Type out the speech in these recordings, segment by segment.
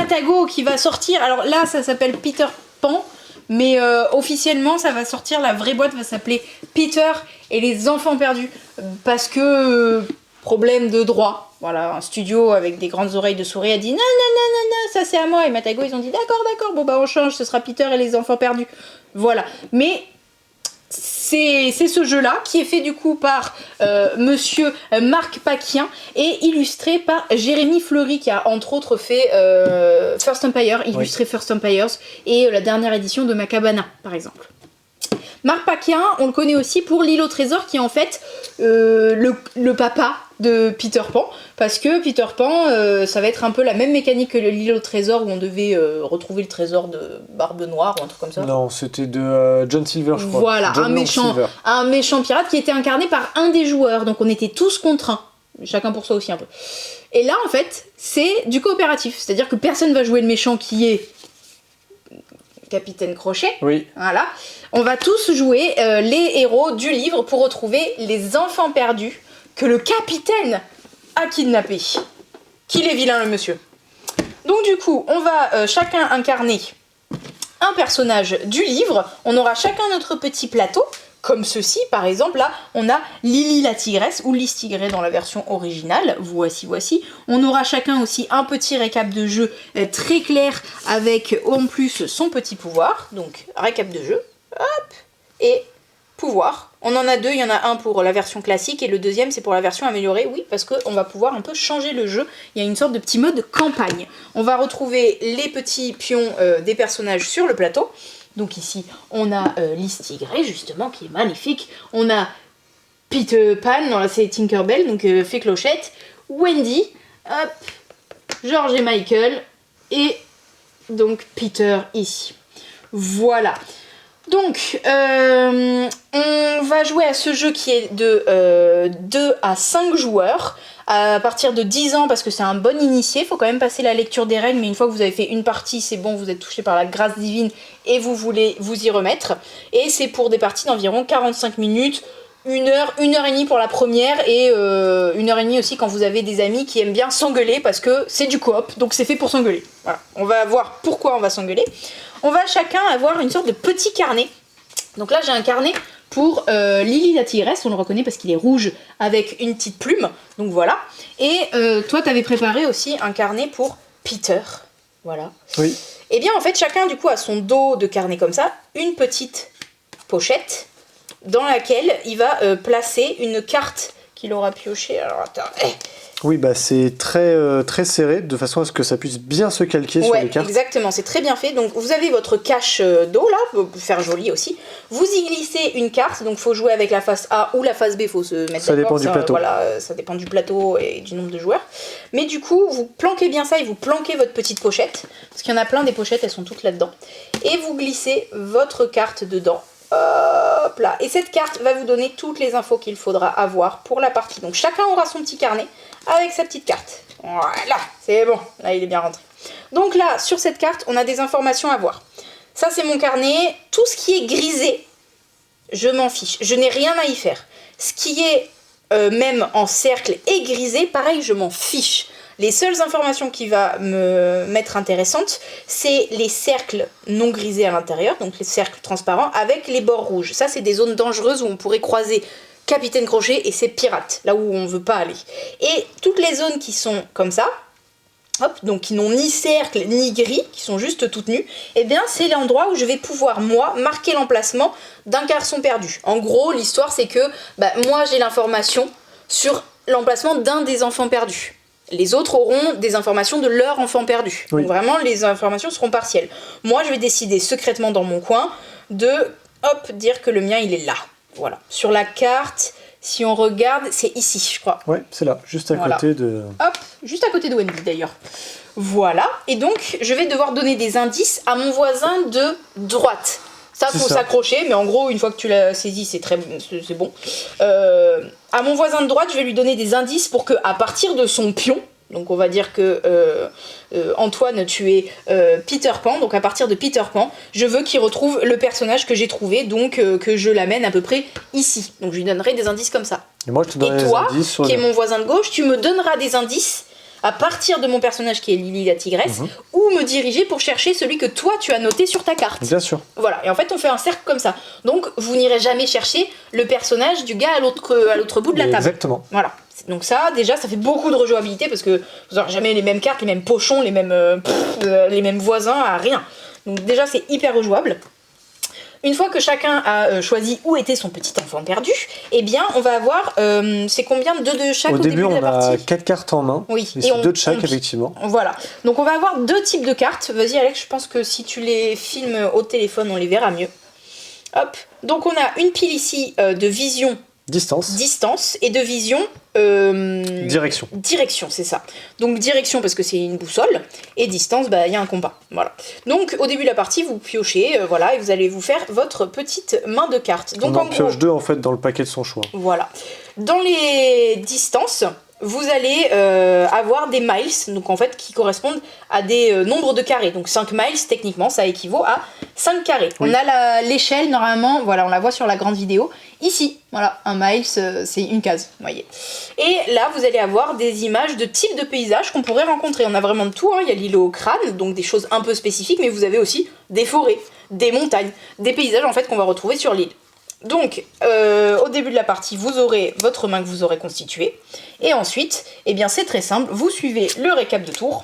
Matagot qui va sortir. Alors là, ça s'appelle Peter Pan, mais officiellement, ça va sortir. La vraie boîte va s'appeler Peter et les enfants perdus, parce que problème de droit. Voilà, un studio avec des grandes oreilles de souris a dit non, non, non, non, non, ça c'est à moi. Et Matagot, ils ont dit d'accord, d'accord, bon bah on change, ce sera Peter et les enfants perdus. Voilà, mais c'est ce jeu-là qui est fait du coup par monsieur Marc Paquien et illustré par Jérémy Fleury qui a entre autres fait First Empire, illustré First Empires et la dernière édition de Macabana par exemple. Marc Paquien, on le connaît aussi pour L'île au trésor qui est en fait le papa de Peter Pan, parce que Peter Pan, ça va être un peu la même mécanique que L'île au trésor où on devait retrouver le trésor de Barbe Noire ou un truc comme ça. Non, c'était de John Silver, je crois. Voilà, un méchant pirate qui était incarné par un des joueurs, donc on était tous contre un, chacun pour soi aussi un peu. Et là, en fait, c'est du coopératif, c'est-à-dire que personne va jouer le méchant qui est Capitaine Crochet. Oui. Voilà. On va tous jouer les héros du livre pour retrouver les enfants perdus que le capitaine a kidnappés. Qu'il est vilain, le monsieur. Donc du coup, on va chacun incarner un personnage du livre. On aura chacun notre petit plateau, comme ceci, par exemple. Là, on a Lily la tigresse, ou Lys Tigrée dans la version originale. Voici. On aura chacun aussi un petit récap de jeu très clair, avec en plus son petit pouvoir. Donc, récap de jeu. Hop. Et pouvoir. On en a deux, il y en a un pour la version classique et le deuxième c'est pour la version améliorée, oui, parce qu'on va pouvoir un peu changer le jeu. Il y a une sorte de petit mode campagne. On va retrouver les petits pions des personnages sur le plateau. Donc ici, on a Lys Tigrée, justement, qui est magnifique. On a Peter Pan, non là c'est Tinkerbell, donc Fée Clochette. Wendy, hop, George et Michael, et donc Peter ici. Voilà. Donc, on va jouer à ce jeu qui est de 2 à 5 joueurs, à partir de 10 ans, parce que c'est un bon initié, il faut quand même passer la lecture des règles, mais une fois que vous avez fait une partie, c'est bon, vous êtes touché par la grâce divine, et vous voulez vous y remettre. Et c'est pour des parties d'environ 45 minutes, 1 heure, 1 heure et demie pour la première, et 1 heure et demie aussi quand vous avez des amis qui aiment bien s'engueuler, parce que c'est du coop, donc c'est fait pour s'engueuler. Voilà. On va voir pourquoi on va s'engueuler. On va chacun avoir une sorte de petit carnet. Donc là, j'ai un carnet pour Lily la tigresse, on le reconnaît parce qu'il est rouge avec une petite plume. Donc voilà. Et toi, t'avais préparé aussi un carnet pour Peter. Voilà. Oui. Et bien, en fait, chacun, du coup, a son dos de carnet comme ça, une petite pochette dans laquelle il va placer une carte qu'il aura piochée. Alors, attends. Oui, bah c'est très serré, de façon à ce que ça puisse bien se calquer sur les cartes. Exactement, c'est très bien fait. Donc vous avez votre cache d'eau là, pour faire joli aussi. Vous y glissez une carte, donc il faut jouer avec la face A ou la face B, il faut se mettre d'accord. Ça dépend du plateau. Voilà, ça dépend du plateau et du nombre de joueurs. Mais du coup, vous planquez bien ça et vous planquez votre petite pochette, parce qu'il y en a plein des pochettes, elles sont toutes là-dedans. Et vous glissez votre carte dedans. Hop là. Et cette carte va vous donner toutes les infos qu'il faudra avoir pour la partie. Donc chacun aura son petit carnet avec sa petite carte. Voilà, c'est bon. Là, il est bien rentré. Donc là, sur cette carte, on a des informations à voir. Ça, c'est mon carnet. Tout ce qui est grisé, je m'en fiche. Je n'ai rien à y faire. Ce qui est même en cercle et grisé, pareil, je m'en fiche. Les seules informations qui va me mettre intéressantes, c'est les cercles non grisés à l'intérieur, donc les cercles transparents, avec les bords rouges. Ça, c'est des zones dangereuses où on pourrait croiser Capitaine Crochet et ses pirates, là où on ne veut pas aller. Et toutes les zones qui sont comme ça, hop, donc qui n'ont ni cercle ni gris, qui sont juste toutes nues, eh bien c'est l'endroit où je vais pouvoir, moi, marquer l'emplacement d'un garçon perdu. En gros, l'histoire, c'est que moi, j'ai l'information sur l'emplacement d'un des enfants perdus. Les autres auront des informations de leur enfant perdu. Oui. Donc vraiment, les informations seront partielles. Moi, je vais décider secrètement dans mon coin de, dire que le mien, il est là. Voilà. Sur la carte, si on regarde, c'est ici, je crois. Ouais, c'est là, juste à côté de... Hop, juste à côté de Wendy, d'ailleurs. Voilà. Et donc, je vais devoir donner des indices à mon voisin de droite. Ça, faut s'accrocher, mais en gros, une fois que tu l'as saisi, c'est bon. À mon voisin de droite, je vais lui donner des indices pour que, à partir de son pion, donc on va dire que Antoine, tu es Peter Pan, donc à partir de Peter Pan, je veux qu'il retrouve le personnage que j'ai trouvé, donc que je l'amène à peu près ici. Donc je lui donnerai des indices comme ça. Et moi, je te donnerai des indices sur qui est mon voisin de gauche, tu me donneras des indices à partir de mon personnage qui est Lily la tigresse, ou me diriger pour chercher celui que toi tu as noté sur ta carte. Bien sûr. Voilà, et en fait on fait un cercle comme ça. Donc vous n'irez jamais chercher le personnage du gars à l'autre bout de la table. Exactement. Voilà. Donc ça, déjà, ça fait beaucoup de rejouabilité parce que vous n'aurez jamais les mêmes cartes, les mêmes pochons, les mêmes voisins, rien. Donc déjà, c'est hyper rejouable. Une fois que chacun a choisi où était son petit enfant perdu, eh bien, on va avoir, c'est combien de 2 de chaque au début de la partie ? On a 4 cartes en main, oui. et c'est 2 de chaque, effectivement. Voilà, donc on va avoir 2 types de cartes. Vas-y Alex, je pense que si tu les filmes au téléphone, on les verra mieux. Hop, donc on a une pile ici de vision distance et de vision direction, c'est ça. Donc direction parce que c'est une boussole et distance, il y a un compas. Voilà. Donc au début de la partie, vous piochez, voilà, et vous allez vous faire votre petite main de cartes. Donc on en pioche 2 en fait dans le paquet de son choix. Voilà. Dans les distances, vous allez avoir des miles, donc en fait qui correspondent à des nombres de carrés. Donc 5 miles, techniquement, ça équivaut à 5 carrés. Oui. On a l'échelle, normalement, voilà, on la voit sur la grande vidéo. Ici, voilà, un miles, c'est une case, vous voyez. Et là, vous allez avoir des images de types de paysages qu'on pourrait rencontrer. On a vraiment de tout, hein. Il y a l'îlot au crâne, donc des choses un peu spécifiques, mais vous avez aussi des forêts, des montagnes, des paysages en fait qu'on va retrouver sur l'île. Donc, au début de la partie, vous aurez votre main que vous aurez constituée. Et ensuite, eh bien, c'est très simple. Vous suivez le récap de tour.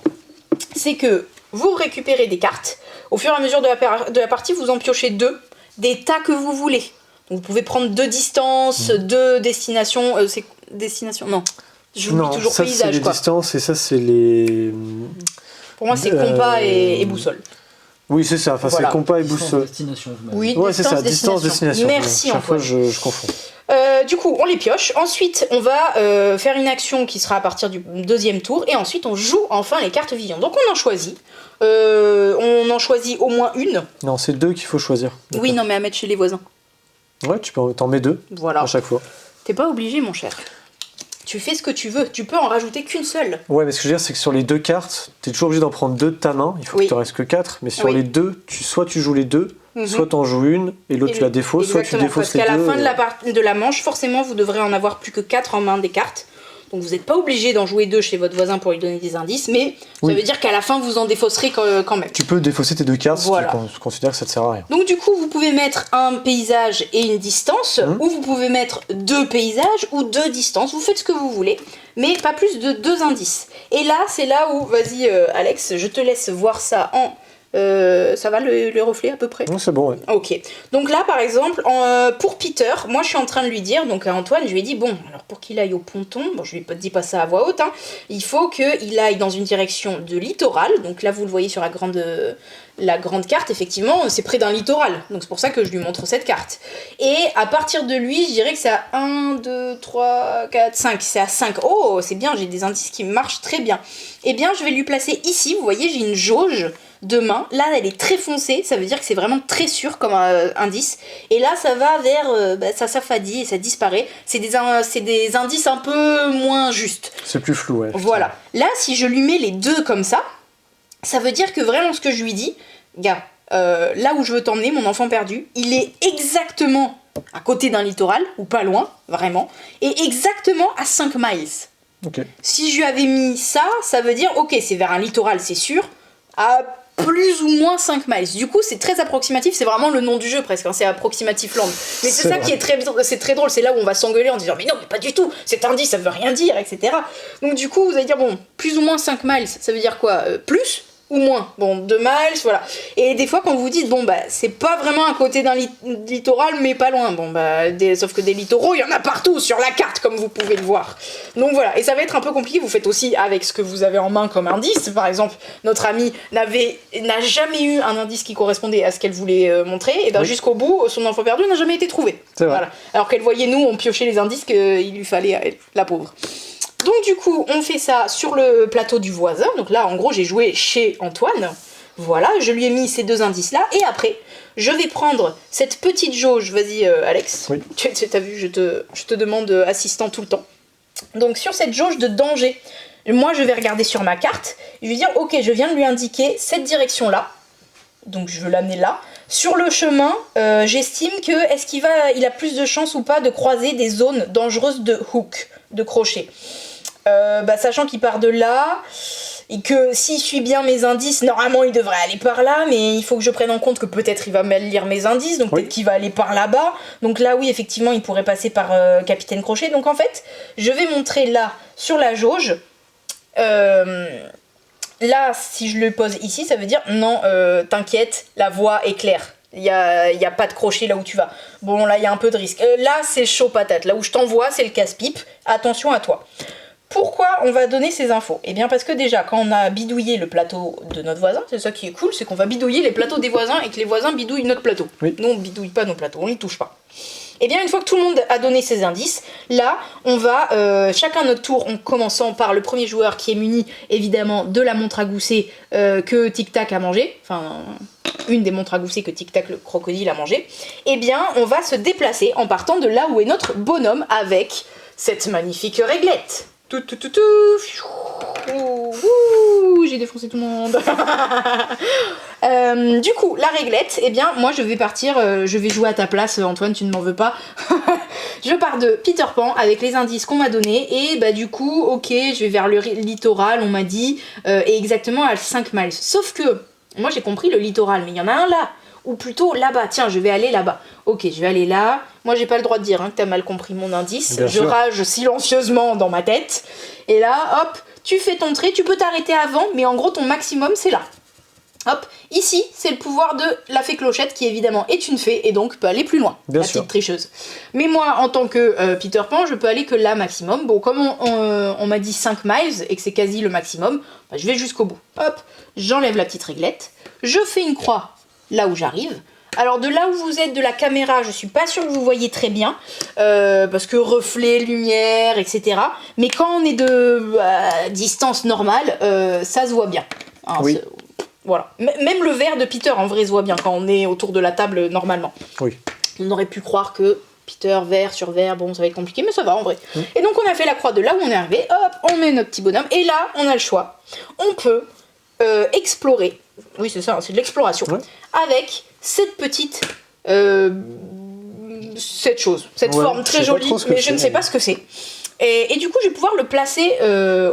C'est que vous récupérez des cartes. Au fur et à mesure de la partie, vous en piochez 2. Des tas que vous voulez. Donc, vous pouvez prendre 2 distances, 2 destinations. C'est destination ? Non. J'oublie toujours ça, paysage, c'est les distances et ça, c'est les... Pour moi, c'est compas et boussole. Oui, c'est ça. Enfin, voilà. C'est compas et boussole. Destination. Oui, ouais, c'est ça. Distance, destination. Merci. Chaque fois, je confonds. Du coup, on les pioche. Ensuite, on va faire une action qui sera à partir du 2e tour. Et ensuite, on joue enfin les cartes vision. Donc, on en choisit. On en choisit au moins une. Non, c'est 2 qu'il faut choisir. Oui, non, mais à mettre chez les voisins. Ouais, tu peux t'en mets 2. Voilà. À chaque fois. T'es pas obligé, mon cher. Tu fais ce que tu veux. Tu peux en rajouter qu'une seule. Ouais, mais ce que je veux dire, c'est que sur les 2 cartes, t'es toujours obligé d'en prendre 2 de ta main. Il faut qu'il te reste que 4. Mais sur les 2, soit tu joues les 2. Soit t'en joues une et l'autre tu la défausses, soit tu défausses les deux. Parce qu'à la fin de la manche, forcément, vous devrez en avoir plus que 4 en main des cartes. Donc vous n'êtes pas obligé d'en jouer 2 chez votre voisin pour lui donner des indices, mais ça veut dire qu'à la fin, vous en défausserez quand même. Tu peux défausser tes 2 cartes si tu considères que ça te sert à rien. Donc du coup, vous pouvez mettre un paysage et une distance, ou vous pouvez mettre 2 paysages ou 2 distances. Vous faites ce que vous voulez, mais pas plus de 2 indices. Et là, c'est là où, vas-y Alex, je te laisse voir ça en... ça va le reflet à peu près ? Non, c'est bon, ouais. Ok. Donc là, par exemple, pour Peter, moi je suis en train de lui dire, donc à Antoine, je lui ai dit, bon, alors pour qu'il aille au ponton, bon, je lui ai dit pas ça à voix haute, hein, il faut qu'il aille dans une direction de littoral. Donc là, vous le voyez sur la grande carte, effectivement, c'est près d'un littoral. Donc c'est pour ça que je lui montre cette carte. Et à partir de lui, je dirais que c'est à 1, 2, 3, 4, 5. C'est à 5. Oh, c'est bien, j'ai des indices qui marchent très bien. Eh bien, je vais lui placer ici, vous voyez, j'ai une jauge de main. Là, elle est très foncée, ça veut dire que c'est vraiment très sûr comme indice. Et là, ça va vers... ça s'affadit et ça disparaît. C'est des indices un peu moins justes. C'est plus flou, ouais. Voilà. Là, si je lui mets les 2 comme ça, ça veut dire que vraiment ce que je lui dis, gars, là où je veux t'emmener, mon enfant perdu, il est exactement à côté d'un littoral, ou pas loin, vraiment, et exactement à 5 miles. Okay. Si je lui avais mis ça, ça veut dire, ok, c'est vers un littoral, c'est sûr, à plus ou moins 5 miles. Du coup, c'est très approximatif, c'est vraiment le nom du jeu presque, hein, c'est Approximative Land. Mais c'est ça qui est très drôle, c'est là où on va s'engueuler en disant mais non, mais pas du tout, cet indice ça veut rien dire, etc. Donc du coup, vous allez dire bon, plus ou moins 5 miles, ça veut dire quoi plus ou moins, bon, 2 miles, voilà. Et des fois, quand vous dites, bon, c'est pas vraiment à côté d'un littoral, mais pas loin, bon, sauf que des littoraux, il y en a partout sur la carte, comme vous pouvez le voir. Donc voilà, et ça va être un peu compliqué, vous faites aussi avec ce que vous avez en main comme indice. Par exemple, notre amie n'a jamais eu un indice qui correspondait à ce qu'elle voulait montrer, et jusqu'au bout, son enfant perdu n'a jamais été trouvé. C'est vrai. Voilà. Alors qu'elle voyait, nous, on piochait les indices qu'il lui fallait à elle, la pauvre. Donc du coup, on fait ça sur le plateau du voisin. Donc là, en gros, j'ai joué chez Antoine. Voilà, je lui ai mis ces 2 indices-là. Et après, je vais prendre cette petite jauge. Vas-y, Alex. Oui. T'as vu, je te demande assistant tout le temps. Donc sur cette jauge de danger, moi, je vais regarder sur ma carte. Je vais dire, ok, je viens de lui indiquer cette direction-là. Donc je veux l'amener là. Sur le chemin, j'estime que il a plus de chances ou pas de croiser des zones dangereuses de hook, de crochet. Sachant qu'il part de là, et que s'il suit bien mes indices, normalement il devrait aller par là, mais il faut que je prenne en compte que peut-être il va mal lire mes indices, donc peut-être qu'il va aller par là-bas. Donc là, oui, effectivement, il pourrait passer par Capitaine Crochet. Donc en fait, je vais montrer là, sur la jauge, là, si je le pose ici, ça veut dire non, t'inquiète, la voie est claire. Il y a pas de crochet là où tu vas. Bon, là, il y a un peu de risque. Là, c'est chaud patate. Là où je t'envoie, c'est le casse-pipe. Attention à toi. Pourquoi on va donner ces infos ? Eh bien, parce que déjà, quand on a bidouillé le plateau de notre voisin, c'est ça qui est cool, c'est qu'on va bidouiller les plateaux des voisins et que les voisins bidouillent notre plateau. Oui. Nous, on bidouille pas nos plateaux, on les touche pas. Eh bien, une fois que tout le monde a donné ses indices, là, on va, chacun notre tour, en commençant par le premier joueur qui est muni, évidemment, de la montre à gousset que Tic Tac a mangé, enfin, une des montres à gousset que Tic Tac, le crocodile, a mangé, eh bien, on va se déplacer en partant de là où est notre bonhomme avec cette magnifique réglette. J'ai défoncé tout le monde. Du coup, la réglette, eh bien, moi je vais partir, je vais jouer à ta place, Antoine, tu ne m'en veux pas. Je pars de Peter Pan avec les indices qu'on m'a donnés, et bah du coup, ok, je vais vers le littoral, on m'a dit, et exactement à 5 miles. Sauf que, moi j'ai compris le littoral, mais il y en a un là, ou plutôt là-bas, tiens, je vais aller là-bas. Ok, je vais aller là. Moi, j'ai pas le droit de dire que t'as mal compris mon indice. Bien sûr. Rage silencieusement dans ma tête. Et là, hop, tu fais ton trait, tu peux t'arrêter avant, mais en gros, ton maximum, c'est là. Hop, ici, c'est le pouvoir de la fée Clochette, qui évidemment est une fée, et donc peut aller plus loin, Bien la sûr. petite tricheuse. Mais moi, en tant que Peter Pan, je peux aller que là maximum. Bon, comme on m'a dit 5 miles, et que c'est quasi le maximum, bah, je vais jusqu'au bout. Hop, j'enlève la petite réglette, je fais une croix là où j'arrive. Alors de là où vous êtes de la caméra, je suis pas sûre que vous voyez très bien, parce que reflet, lumière, etc. Mais quand on est de distance normale, ça se voit bien. Hein, oui. Voilà. Même le verre de Peter, en vrai, se voit bien quand on est autour de la table normalement. Oui. On aurait pu croire que Peter, verre sur verre, bon, ça va être compliqué, mais ça va en vrai. Et donc on a fait la croix de là où on est arrivé, hop, on met notre petit bonhomme, et là, on a le choix. On peut explorer, oui c'est ça, c'est de l'exploration, avec cette petite... cette chose, cette forme très jolie, mais je ne sais pas ce que c'est. Et du coup, je vais pouvoir le placer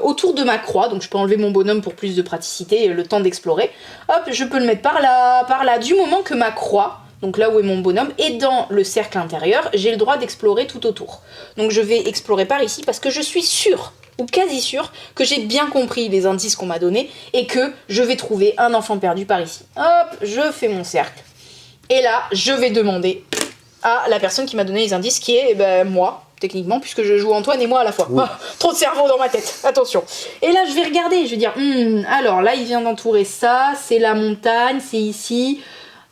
autour de ma croix, donc je peux enlever mon bonhomme pour plus de praticité, le temps d'explorer. Hop, je peux le mettre par là, du moment que ma croix, donc là où est mon bonhomme, est dans le cercle intérieur, j'ai le droit d'explorer tout autour. Donc je vais explorer par ici, parce que je suis sûre, ou quasi sûre, que j'ai bien compris les indices qu'on m'a donnés, et que je vais trouver un enfant perdu par ici. Hop, je fais mon cercle. Et là, je vais demander à la personne qui m'a donné les indices, qui est moi, techniquement, puisque je joue Antoine et moi à la fois. Oui. Ah, trop de cerveau dans ma tête, attention. Et là, je vais regarder, je vais dire, alors là, il vient d'entourer ça, c'est la montagne, c'est ici.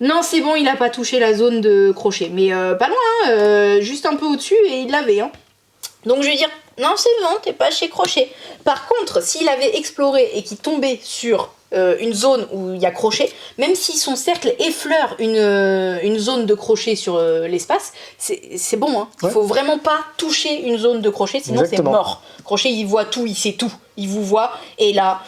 Non, c'est bon, il a pas touché la zone de crochet, mais pas loin, juste un peu au-dessus, et il l'avait. Hein. Donc je vais dire, non, c'est bon, t'es pas chez crochet. Par contre, s'il avait exploré et qu'il tombait sur une zone où il y a crochet, même si son cercle effleure une zone de crochet sur l'espace, c'est bon. Hein. Il faut vraiment pas toucher une zone de crochet, sinon c'est mort. Crochet, il voit tout, il sait tout. Il vous voit, et là,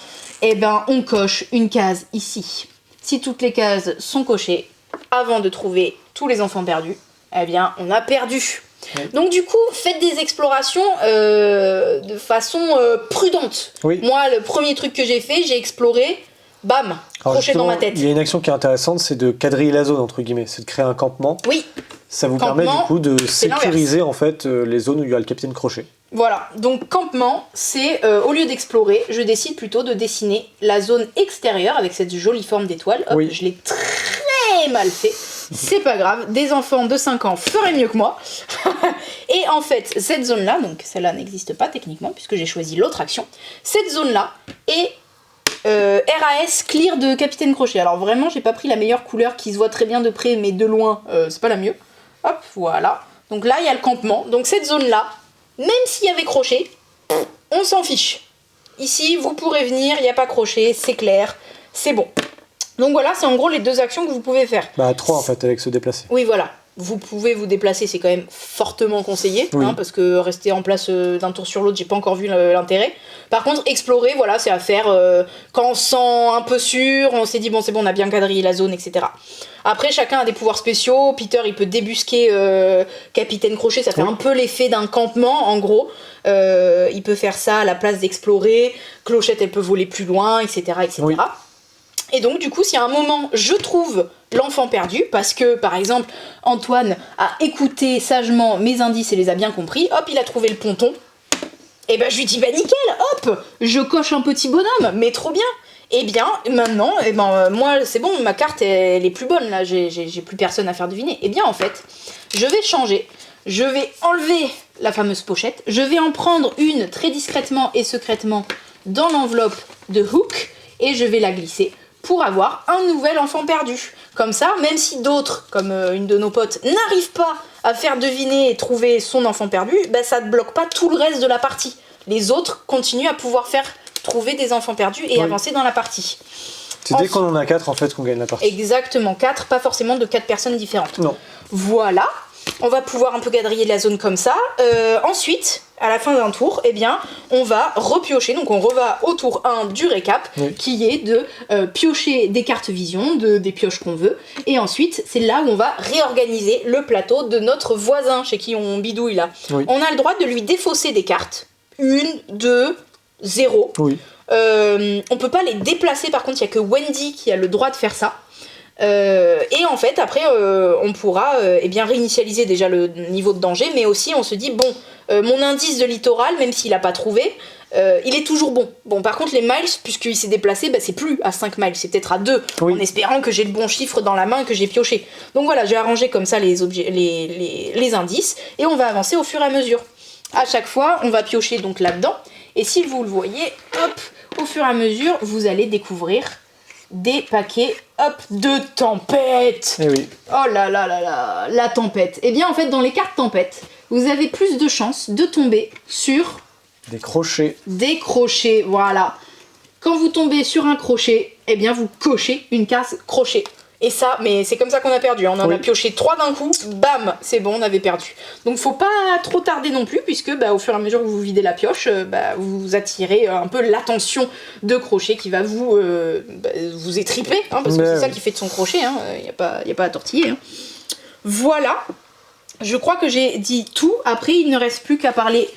on coche une case ici. Si toutes les cases sont cochées, avant de trouver tous les enfants perdus, eh bien, on a perdu. Oui. Donc du coup, faites des explorations de façon prudente. Oui. Moi, le premier truc que j'ai fait, j'ai exploré, bam, crochet dans ma tête. Il y a une action qui est intéressante, c'est de quadriller la zone, entre guillemets, c'est de créer un campement. Oui. Ça vous permet du coup de sécuriser en fait les zones où il y a le capitaine Crochet. Voilà, donc campement, c'est au lieu d'explorer, je décide plutôt de dessiner la zone extérieure avec cette jolie forme d'étoile. Hop, je l'ai très mal fait. C'est pas grave, des enfants de 5 ans feraient mieux que moi. Et en fait, cette zone-là, donc celle-là n'existe pas techniquement puisque j'ai choisi l'autre action, cette zone-là est RAS clear de Capitaine Crochet. Alors vraiment, j'ai pas pris la meilleure couleur qui se voit très bien de près, mais de loin, c'est pas la mieux. Hop, voilà. Donc là, il y a le campement. Donc cette zone-là, même s'il y avait crochet, on s'en fiche. Ici, vous pourrez venir, il n'y a pas crochet, c'est clair, c'est bon. Donc voilà, c'est en gros les deux actions que vous pouvez faire. Bah 3 en fait, avec se déplacer. Oui, voilà. vous pouvez vous déplacer, c'est quand même fortement conseillé, parce que rester en place d'un tour sur l'autre, j'ai pas encore vu l'intérêt. Par contre, explorer, voilà, c'est à faire quand on se sent un peu sûr, on s'est dit bon c'est bon, on a bien quadrillé la zone, etc. Après, chacun a des pouvoirs spéciaux. Peter, il peut débusquer Capitaine Crochet, ça fait un peu l'effet d'un campement, en gros. Il peut faire ça à la place d'explorer. Clochette, elle peut voler plus loin, etc., etc. Oui. Et donc, du coup, si à un moment, je trouve l'enfant perdu, parce que, par exemple, Antoine a écouté sagement mes indices et les a bien compris, hop, il a trouvé le ponton, et ben je lui dis, bah nickel, hop, je coche un petit bonhomme, mais trop bien. Et bien, maintenant, moi, c'est bon, ma carte, elle est plus bonne, là, j'ai plus personne à faire deviner. Et bien, en fait, je vais changer, je vais enlever la fameuse pochette, je vais en prendre une très discrètement et secrètement dans l'enveloppe de Hook, et je vais la glisser pour avoir un nouvel enfant perdu. Comme ça, même si d'autres, comme une de nos potes, n'arrivent pas à faire deviner et trouver son enfant perdu, bah, ça ne bloque pas tout le reste de la partie. Les autres continuent à pouvoir faire trouver des enfants perdus et avancer dans la partie. C'est dès qu'on en a 4 en fait qu'on gagne la partie. Exactement, 4, pas forcément de 4 personnes différentes. Non. Voilà, on va pouvoir un peu quadriller la zone comme ça. Ensuite, à la fin d'un tour, eh bien, on va repiocher, donc on reva au tour 1 du récap, qui est de piocher des cartes vision, des pioches qu'on veut, et ensuite, c'est là où on va réorganiser le plateau de notre voisin, chez qui on bidouille là. Oui. On a le droit de lui défausser des cartes, 1, 2, 0. Oui. On peut pas les déplacer, par contre, il y a que Wendy qui a le droit de faire ça. Et en fait, après, on pourra réinitialiser déjà le niveau de danger, mais aussi on se dit, bon, mon indice de littoral, même s'il n'a pas trouvé, il est toujours bon. Bon, par contre, les miles, puisqu'il s'est déplacé, bah, c'est plus à 5 miles, c'est peut-être à 2, en espérant que j'ai le bon chiffre dans la main et que j'ai pioché. Donc voilà, j'ai arrangé comme ça les indices, et on va avancer au fur et à mesure. À chaque fois, on va piocher donc là-dedans, et si vous le voyez, hop, au fur et à mesure, vous allez découvrir des paquets, hop, de tempête. Eh oui. Oh là là là là, la tempête. Eh bien, en fait, dans les cartes tempête, vous avez plus de chances de tomber sur... des crochets. Des crochets, voilà. Quand vous tombez sur un crochet, eh bien, vous cochez une case crochet. Et ça, mais c'est comme ça qu'on a perdu. On en a pioché 3 d'un coup, bam, c'est bon, on avait perdu. Donc faut pas trop tarder non plus, puisque au fur et à mesure que vous videz la pioche, vous attirez un peu l'attention de crochet qui va vous étriper, parce que c'est ça qui fait de son crochet, y a pas à tortiller. Voilà, je crois que j'ai dit tout. Après, il ne reste plus qu'à parler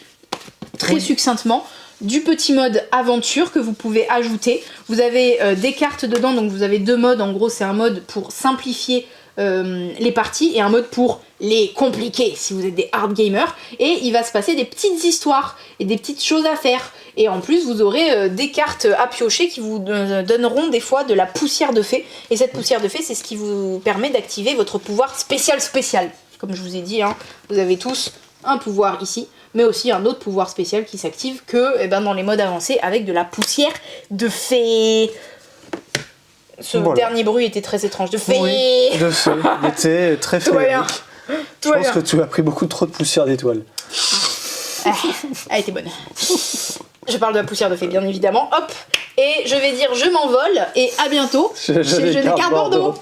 très succinctement du petit mode aventure que vous pouvez ajouter. Vous avez des cartes dedans, donc vous avez 2 modes. En gros, c'est un mode pour simplifier les parties et un mode pour les compliquer si vous êtes des hard gamers. Et il va se passer des petites histoires et des petites choses à faire. Et en plus, vous aurez des cartes à piocher qui vous donneront des fois de la poussière de fée. Et cette poussière de fée, c'est ce qui vous permet d'activer votre pouvoir spécial. Comme je vous ai dit, vous avez tous un pouvoir ici, mais aussi un autre pouvoir spécial qui s'active que dans les modes avancés avec de la poussière de fée. Ce dernier bruit était très étrange. De fée. Oui, de fée. Il était très féerique. Je pense que tu as pris beaucoup trop de poussière d'étoiles. Elle était bonne. Je parle de la poussière de fée, bien évidemment. Hop. Et je vais dire je m'envole et à bientôt chez Jeunet Carte Bordeaux.